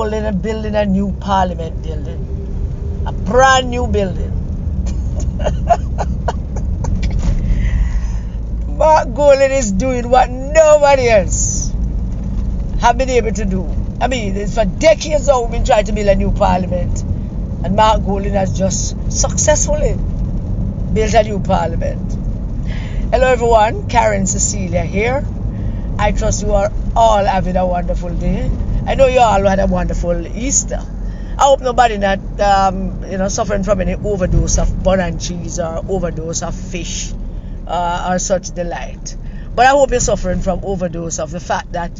Golding is building a new parliament building. A brand new building. Mark Golding is doing what nobody else have been able to do. I mean, it's for decades now we've been trying to build a new parliament. And Mark Golding has just successfully built a new parliament. Hello everyone, Karen Cecilia here. I trust you are all having a wonderful day. I know you all had a wonderful Easter. I hope nobody not suffering from any overdose of bun and cheese or overdose of fish or such delight. But I hope you're suffering from overdose of the fact that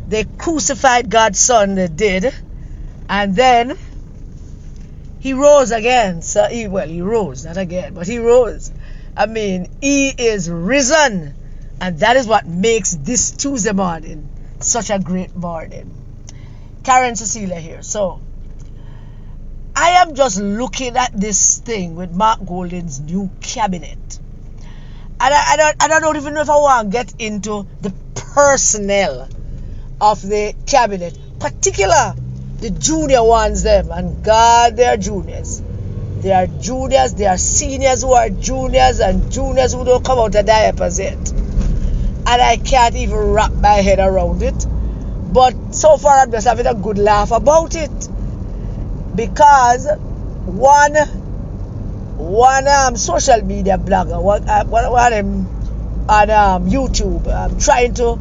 they crucified God's son, they did, and then he rose again. So he rose, not again, but he rose. I mean, he is risen. And that is what makes this Tuesday morning such a great morning. Karen Cecilia here. So, I am just looking at this thing with Mark Golding's new cabinet. And I don't even know if I want to get into the personnel of the cabinet, particular the junior ones them, and God, they are juniors. They are juniors, they are seniors who are juniors, and juniors who don't come out of diapers yet. And I can't even wrap my head around it. But so far I'm just having a good laugh about it. Because one social media blogger, one on YouTube, trying to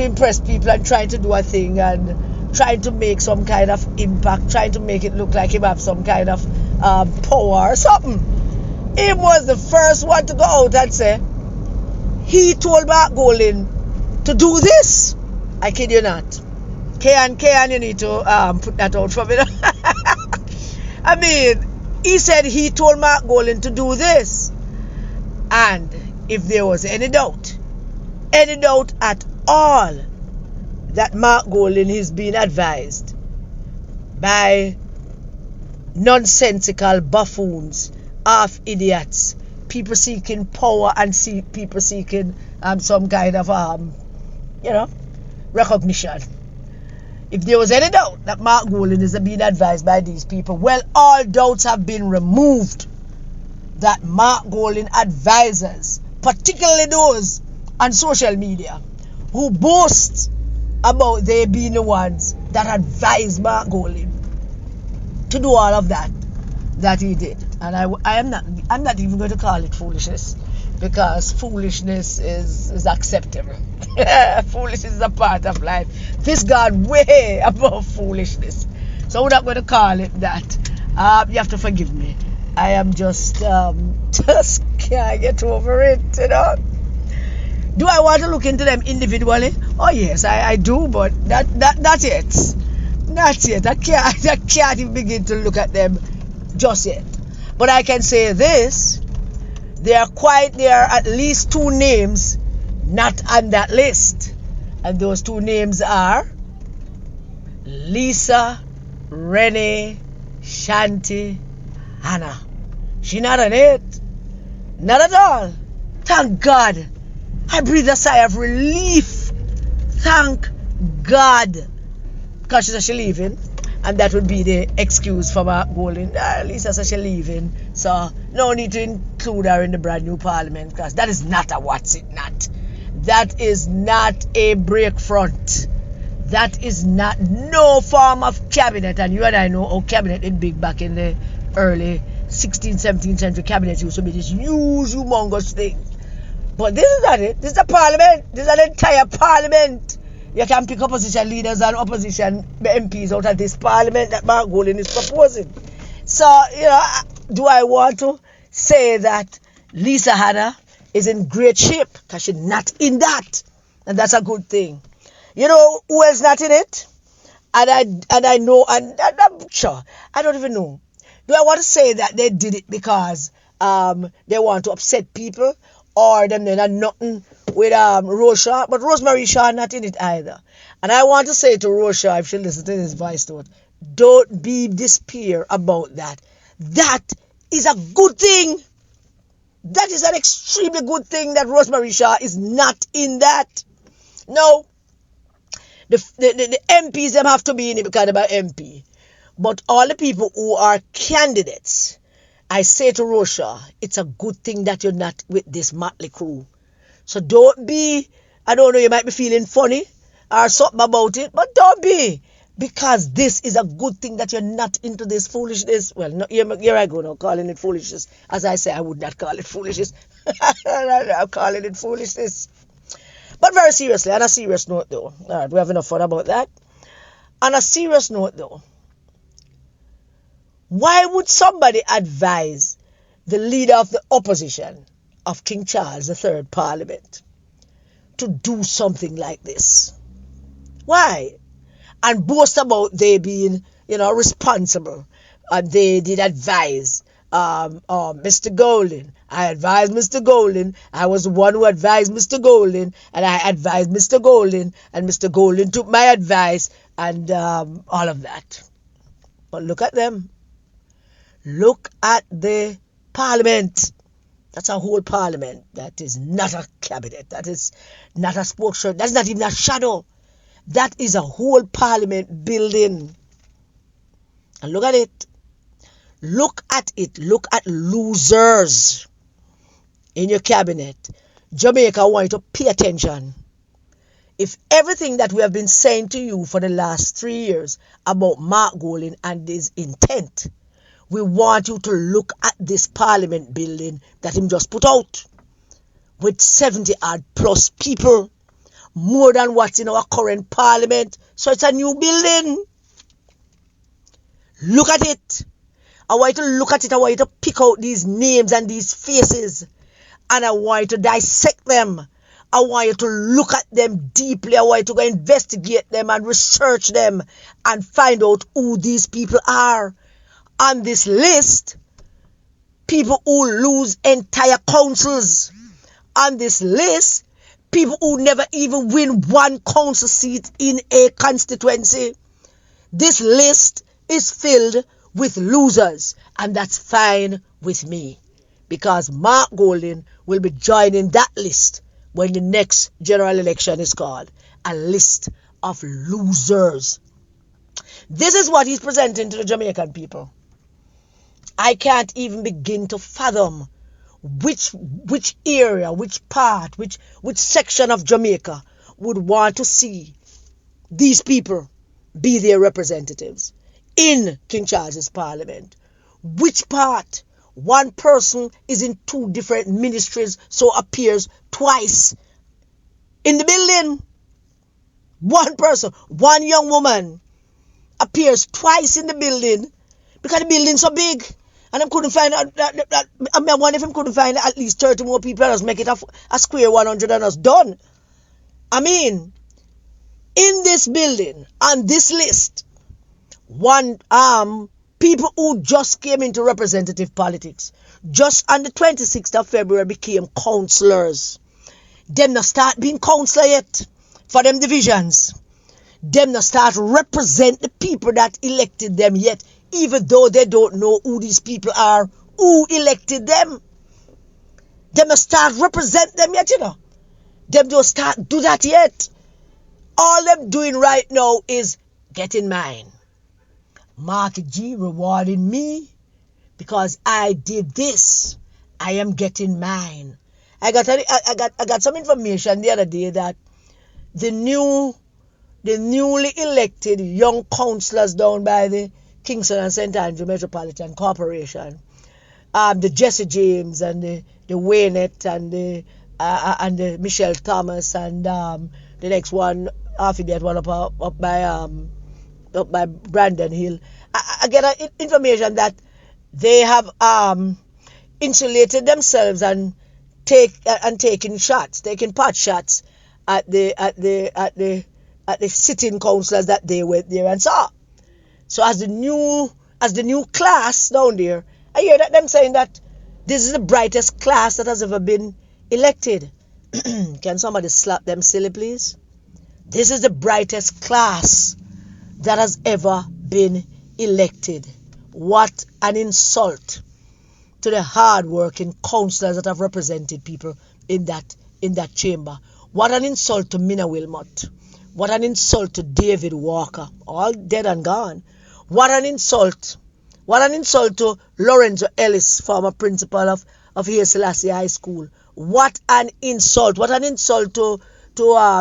impress people and trying to do a thing and trying to make some kind of impact, trying to make it look like him have some kind of power or something. He was the first one to go out and say he told Mark Golding to do this. I kid you not. K&K, you need to put that out for me. I mean, he said he told Mark Golding to do this. And if there was any doubt at all that Mark Golding is being advised by nonsensical buffoons, half idiots, people seeking power and people seeking some kind of recognition. If there was any doubt that Mark Golding is being advised by these people, well, all doubts have been removed that Mark Golding advisors, particularly those on social media who boast about they being the ones that advised Mark Golding to do all of that he did. And I'm not even going to call it foolishness, because foolishness is acceptable. Foolishness is a part of life. This God way above foolishness. So we're not going to call it that. You have to forgive me. I am just can't get over it, Do I want to look into them individually? Oh yes, I do, but that's it. That's it. I can't even begin to look at them just yet. But I can say this: there are at least two names not on that list, and those two names are Lisa, Renee, Shanti, Hannah. She not on it, not at all. Thank God. I breathe a sigh of relief. Thank God. Because she said she's leaving, and that would be the excuse for Mark Golding. Lisa said she's leaving, so no need to include her in the brand new parliament, because that is not a what's it not. That is not a break front. That is not no form of cabinet. And you and I know how cabinet is big back in the early 16th, 17th century. Cabinet used to be this huge, humongous thing. But this is not it. This is a parliament. This is an entire parliament. You can pick opposition leaders and opposition MPs out of this parliament that Mark Golding is proposing. So, do I want to say that Lisa Hannah is in great shape? Because she's not in that. And that's a good thing. You know who else not in it? And I know, and I'm sure, I don't even know. Do I want to say that they did it because they want to upset people, or them they're not nothing with Rose Shaw? But Rosemary Shaw not in it either. And I want to say to Rose Shaw, if she listens to this voice note, don't be despair about that. That is a good thing. That is an extremely good thing that Rosemary Shaw is not in that. No. The MPs them have to be in it because they're MP. But all the people who are candidates, I say to Rosha, it's a good thing that you're not with this motley crew. So don't be, I don't know, you might be feeling funny or something about it, but don't be. Because this is a good thing that you're not into this foolishness. Well, no, here I go now, calling it foolishness. As I say, I would not call it foolishness. I'm calling it foolishness. But very seriously, on a serious note though, all right, we have enough fun about that. On a serious note though, why would somebody advise the leader of the opposition of King Charles III Parliament to do something like this? Why? And boast about they being, responsible. And they did advise Mr. Golden. I advised Mr. Golden. I was the one who advised Mr. Golden. And I advised Mr. Golden. And Mr. Golden took my advice. And all of that. But look at them. Look at the parliament. That's a whole parliament. That is not a cabinet. That is not a spokesman. That's not even a shadow. That is a whole parliament building. And look at it. Look at it. Look at losers in your cabinet. Jamaica, I want you to pay attention. If everything that we have been saying to you for the last 3 years about Mark Golding and his intent, we want you to look at this parliament building that him just put out with 70 odd plus people. More than what's in our current parliament. So it's a new building. Look at it. I want you to look at it. I want you to pick out these names and these faces. And I want you to dissect them. I want you to look at them deeply. I want you to go investigate them and research them and find out who these people are. On this list, people who lose entire councils. On this list, people who never even win one council seat in a constituency. This list is filled with losers, and that's fine with me. Because Mark Golding will be joining that list when the next general election is called. A list of losers. This is what he's presenting to the Jamaican people. I can't even begin to fathom which area, which part, which section of Jamaica would want to see these people be their representatives in King Charles's Parliament. Which part? One person is in 2 different ministries, so appears twice in the building. One person, one young woman appears twice in the building because the building's so big. And I couldn't find I wonder if I couldn't find at least 30 more people and us make it a square 100 and us done. I mean, in this building, on this list, people who just came into representative politics, just on the 26th of February became councillors. Them not start being councillor yet for them divisions. Them not start represent the people that elected them yet. Even though they don't know who these people are, who elected them. They must start represent them yet, Them don't start do that yet. All them doing right now is getting mine. Mark G rewarding me because I did this. I am getting mine. I got some information the other day that the newly elected young councillors down by the Kingston and St. Andrew Metropolitan Corporation, the Jesse James and the Waynette and the Michelle Thomas and the next one, after that one up by Brandon Hill. I get information that they have insulated themselves and taking pot shots at the sitting councillors that they went there and saw. So as the new class down there, I hear that them saying that this is the brightest class that has ever been elected. Can somebody slap them silly, please? This is the brightest class that has ever been elected. What an insult to the hard-working councillors that have represented people in that chamber. What an insult to Mina Wilmot What an insult to David Walker, all dead and gone. What an insult. What an insult to Lorenzo Ellis, former principal of Haile Selassie High School. What an insult. What an insult to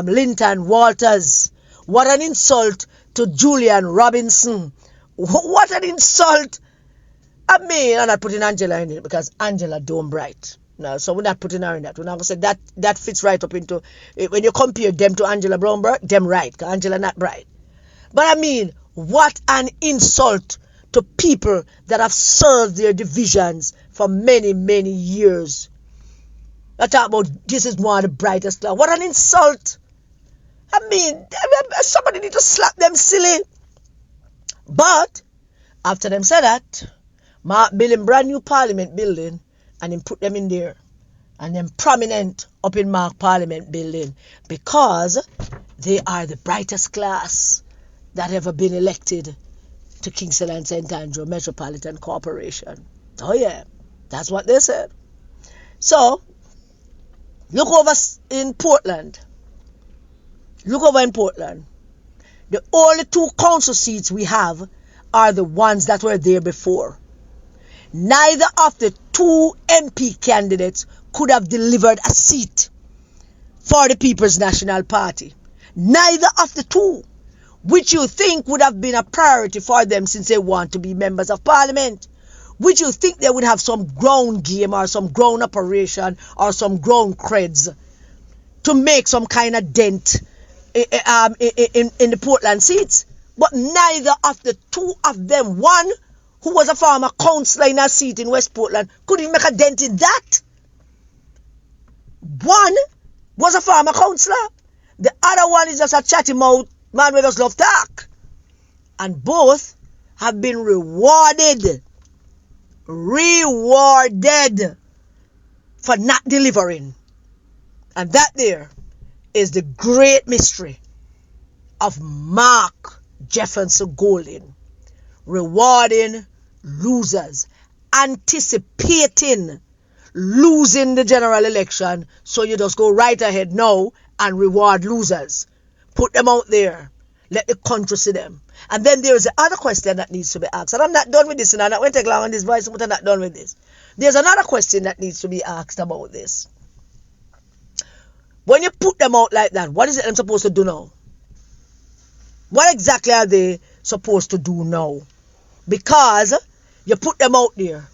Linton Walters. What an insult to Julian Robinson. What an insult. I mean, I'm not putting Angela in it because Angela don't bright. No, so we're not putting her in that. We're not going to say that fits right up into, when you compare them to Angela Brownberg, them right, because Angela not bright. But I mean, what an insult to people that have served their divisions for many, many years. I talk about this is one of the brightest class. What an insult. I mean, somebody need to slap them silly. But, after them said that, Mark building brand new parliament building, and him put them in there, and them prominent up in Mark Parliament building, because they are the brightest class that ever been elected to Kingston and St. Andrew Metropolitan Corporation. Oh yeah, that's what they said. So, look over in Portland. Look over in Portland. The only 2 council seats we have are the ones that were there before. Neither of the 2 MP candidates could have delivered a seat for the People's National Party. Neither of the 2, which you think would have been a priority for them since they want to be members of Parliament, which you think they would have some ground game or some ground operation or some ground creds to make some kind of dent in the Portland seats. But neither of the 2 of them, one who was a former councillor in a seat in West Portland, could even make a dent in that. One was a former councillor. The other one is just a chatty mouth man with us love talk. And both have been rewarded for not delivering. And that there is the great mystery of Mark Jefferson Golding. Rewarding losers, anticipating losing the general election, so you just go right ahead now and reward losers. Put them out there. Let the country see them. And then there is the other question that needs to be asked. And I'm not done with this, and I won't take long on this voice, but I'm not done with this. There's another question that needs to be asked about this. When you put them out like that, what is it I'm supposed to do now? What exactly are they supposed to do now? Because you put them out there.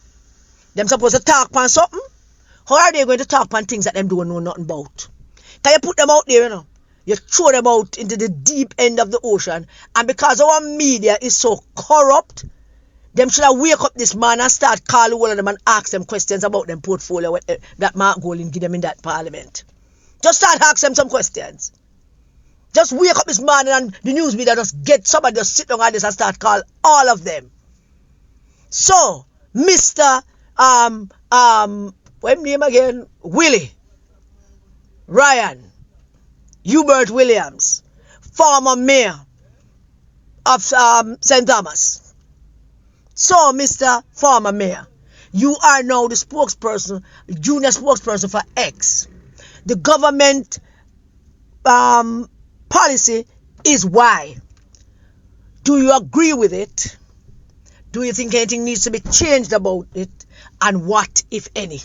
Them supposed to talk on something? How are they going to talk on things that them don't know nothing about? Can you put them out there, you know? You throw them out into the deep end of the ocean. And because our media is so corrupt, them should have wake up this man and start calling all of them and ask them questions about them portfolio that Mark Golding give them in that parliament. Just start asking them some questions. Just wake up this man and the news media just get somebody just sit down on this and start call all of them. So, Mr. What's his name again? Willie Ryan Hubert Williams, former mayor of St. Thomas. So, Mr. Former Mayor, you are now the spokesperson, junior spokesperson for X. The government policy is Y. Do you agree with it? Do you think anything needs to be changed about it? And what, if any?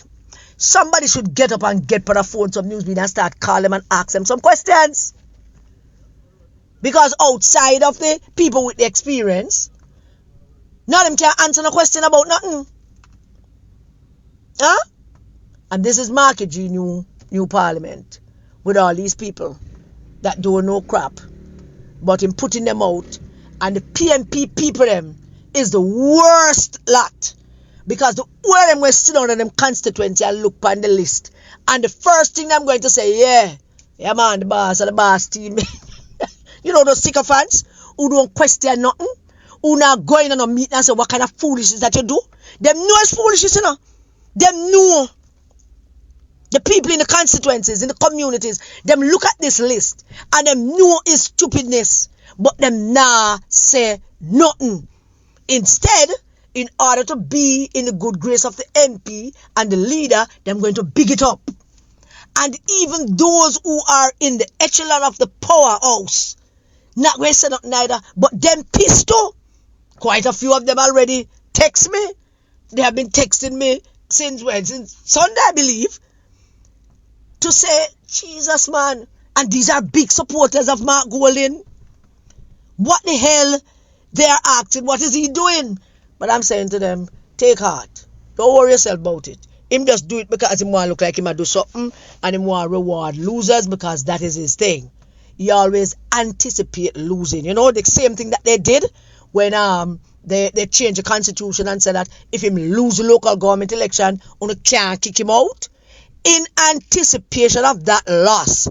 Somebody should get up and get on the phone some news media and start calling them and ask them some questions. Because outside of the people with the experience, none of them can answer no question about nothing. Huh? And this is Marky G new parliament with all these people that don't know crap. But in putting them out, and the PNP people them is the worst lot. Because the all of them will sit down in them constituency and look on the list. And the first thing I'm going to say, yeah man, the boss of the boss team. You know those sycophants who don't question nothing, who not going on a meeting and say what kind of foolishness that you do. Them know it's foolishness, you know. Them know. The people in the constituencies, in the communities, them look at this list and them know it's stupidness, but them nah say nothing. Instead, in order to be in the good grace of the MP and the leader, them going to big it up. And even those who are in the echelon of the powerhouse, Not going to say nothing neither. But them pissed too. Quite a few of them already text me. They have been texting me since when? Since Sunday, I believe. To say, Jesus, man. And these are big supporters of Mark Golding. What the hell? They are asking, what is he doing? But I'm saying to them, take heart. Don't worry yourself about it. Him just do it because he want to look like him and do something. And he want to reward losers because that is his thing. He always anticipate losing. You know, the same thing that they did when they changed the constitution and said that if him lose the local government election, you can't kick him out. In anticipation of that loss,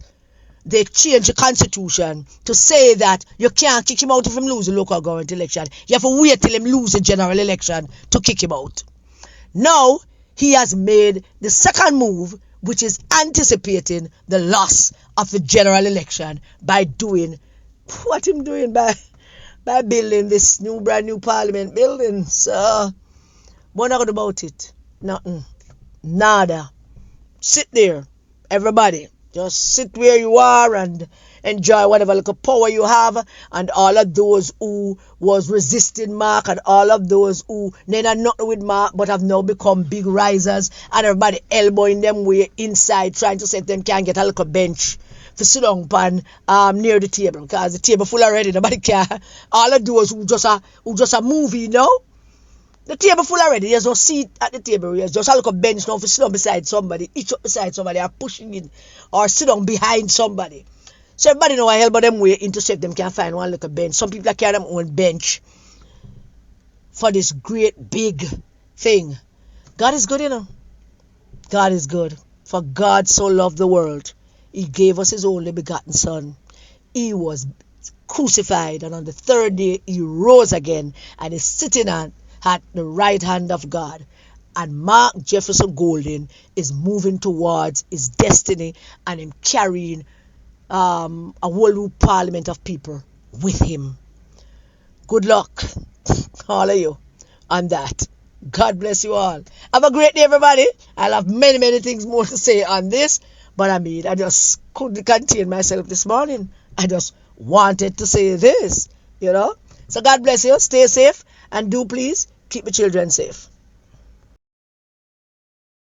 they changed the constitution to say that you can't kick him out if him lose the local government election. You have to wait till him lose the general election to kick him out. Now, he has made the second move, which is anticipating the loss of the general election by doing what him doing by building this brand new parliament building. So, what not about it? Nothing. Nada. Sit there, everybody. Just sit where you are and enjoy whatever little power you have. And all of those who was resisting Mark and all of those who then are not with Mark but have now become big risers, and everybody elbowing them way inside trying to say them can get a little bench to sit down pan near the table because the table full already. Nobody care. All of those who just a movie, you know. The table full already. There's no seat at the table. There's just a little bench now for sit down beside somebody, each up beside somebody, or pushing in, or sit down behind somebody. So everybody know I help them way intersect them can find one little bench. Some people carry them own bench for this great big thing. God is good, you know. God is good. For God so loved the world, He gave us His only begotten Son. He was crucified, and on the third day He rose again, and is sitting at the right hand of God. And Mark Jefferson Golding is moving towards his destiny, and him carrying a whole new parliament of people with him. Good luck, all of you, on that. God bless you all. Have a great day, everybody. I'll have many things more to say on this, but I just couldn't contain myself this morning. I just wanted to say this, you know. So God bless you. Stay safe, and do please keep the children safe.